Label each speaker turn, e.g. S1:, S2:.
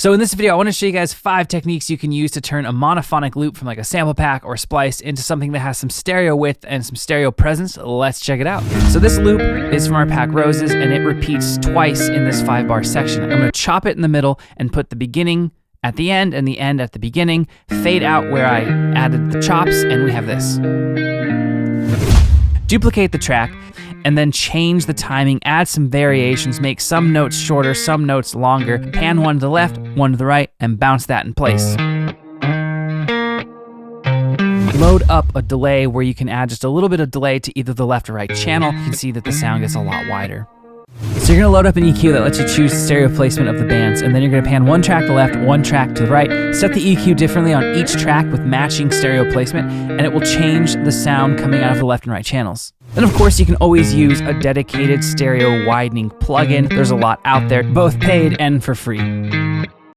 S1: So in this video, I want to show you guys 5 techniques you can use to turn a monophonic loop from like a sample pack or splice into something that has some stereo width and some stereo presence. Let's check it out. So this loop is from our pack Roses, and it repeats twice in this 5-bar section. I'm going to chop it in the middle and put the beginning at the end and the end at the beginning, fade out where I added the chops, and we have this. Duplicate the track, and then change the timing, add some variations, make some notes shorter, some notes longer, pan one to the left, one to the right, and bounce that in place. Load up a delay where you can add just a little bit of delay to either the left or right channel. You can see that the sound gets a lot wider. So you're gonna load up an EQ that lets you choose the stereo placement of the bands, and then you're gonna pan one track to the left, one track to the right, set the EQ differently on each track with matching stereo placement, and it will change the sound coming out of the left and right channels. Then of course you can always use a dedicated stereo widening plugin. There's a lot out there, both paid and for free.